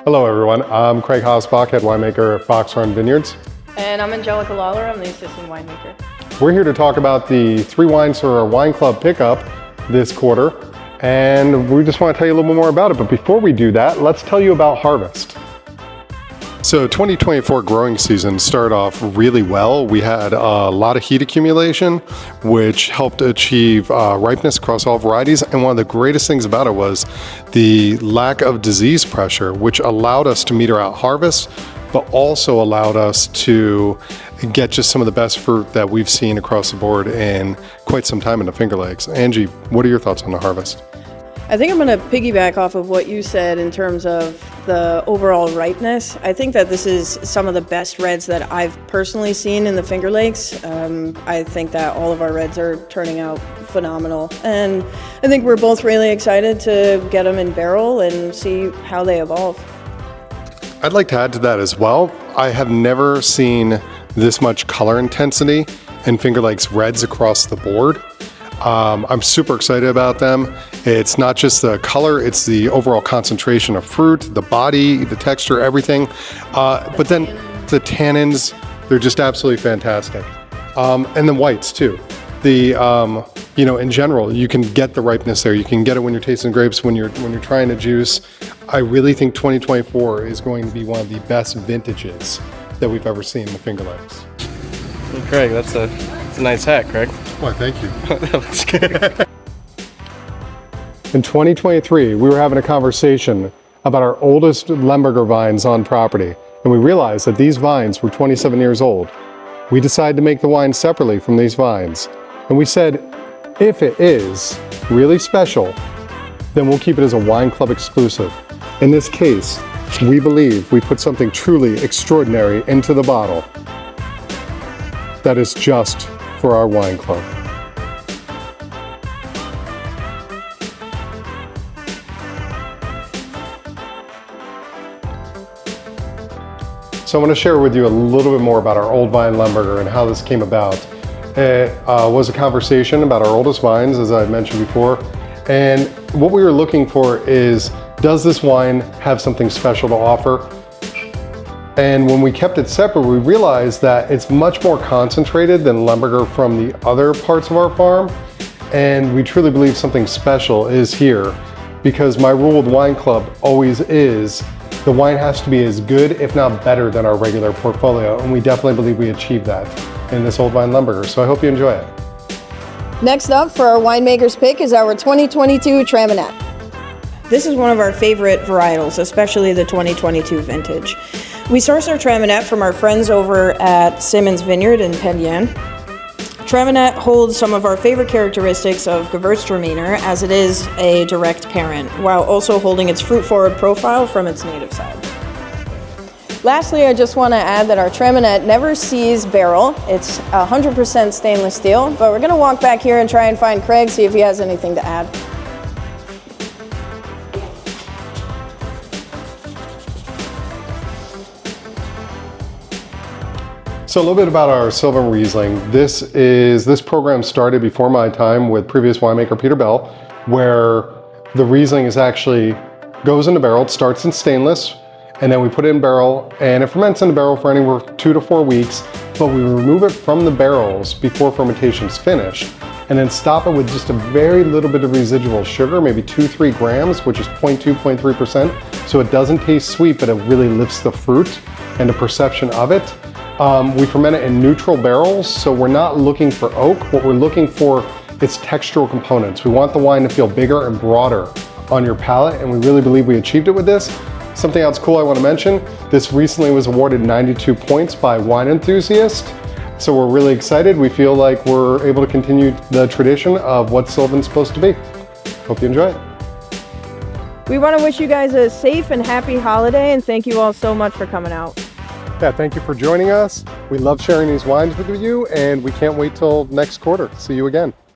Hello everyone, I'm Craig Hosbach, head winemaker at Foxhorn Vineyards. And I'm Angelica Lawler, I'm the assistant winemaker. We're here to talk about the 3 wines for our wine club pickup this quarter, and we just want to tell you a little bit more about it. But before we do that, let's tell you about harvest. So 2024 growing season started off really well. We had a lot of heat accumulation, which helped achieve ripeness across all varieties. And one of the greatest things about it was the lack of disease pressure, which allowed us to meter out harvest, but also allowed us to get just some of the best fruit that we've seen across the board in quite some time in the Finger Lakes. Angie, what are your thoughts on the harvest? I think I'm going to piggyback off of what you said in terms of the overall ripeness. I think that this is some of the best reds that I've personally seen in the Finger Lakes. I think that all of our reds are turning out phenomenal. And I think we're both really excited to get them in barrel and see how they evolve. I'd like to add to that as well. I have never seen this much color intensity in Finger Lakes reds across the board. I'm super excited about them. It's not just the color, it's the overall concentration of fruit, the body, the texture, everything. But then the tannins, they're just absolutely fantastic. And the whites too. In general, you can get the ripeness there. You can get it when you're tasting grapes, when you're trying to juice. I really think 2024 is going to be one of the best vintages that we've ever seen in the Finger Lakes. Well, Craig, that's a nice hat, Craig. Why, thank you. That looks good. In 2023, we were having a conversation about our oldest Lemberger vines on property, and we realized that these vines were 27 years old. We decided to make the wine separately from these vines, and we said, if it is really special, then we'll keep it as a wine club exclusive. In this case, we believe we put something truly extraordinary into the bottle that is just for our wine club. So I want to share with you a little bit more about our old vine Lemberger and how this came about. It was a conversation about our oldest vines, as I mentioned before, and what we were looking for is, does this wine have something special to offer? And when we kept it separate, we realized that it's much more concentrated than Lemberger from the other parts of our farm. And we truly believe something special is here, because my rule with Wine Club always is, the wine has to be as good, if not better, than our regular portfolio. And we definitely believe we achieved that in this old vine Lemberger. So I hope you enjoy it. Next up for our winemaker's pick is our 2022 Traminette. This is one of our favorite varietals, especially the 2022 vintage. We source our Traminette from our friends over at Simmons Vineyard in Penn. Traminette holds some of our favorite characteristics of Gewürztraminer, as it is a direct parent, while also holding its fruit-forward profile from its native side. Lastly, I just want to add that our Traminette never sees barrel. It's 100% stainless steel, but we're going to walk back here and try and find Craig, see if he has anything to add. So a little bit about our Sylvan Riesling. This program started before my time with previous winemaker Peter Bell, where the Riesling goes into barrel. It starts in stainless, and then we put it in barrel, and it ferments in the barrel for anywhere 2 to 4 weeks, but we remove it from the barrels before fermentation's finished, and then stop it with just a very little bit of residual sugar, maybe 2-3 grams, which is 0.2-0.3%. So it doesn't taste sweet, but it really lifts the fruit and the perception of it. We ferment it in neutral barrels, so we're not looking for oak. What we're looking for is textural components. We want the wine to feel bigger and broader on your palate, and we really believe we achieved it with this. Something else cool I want to mention, this recently was awarded 92 points by Wine Enthusiast, so we're really excited. We feel like we're able to continue the tradition of what Sylvan's supposed to be. Hope you enjoy it. We want to wish you guys a safe and happy holiday, and thank you all so much for coming out. Yeah, thank you for joining us. We love sharing these wines with you, and we can't wait till next quarter. See you again.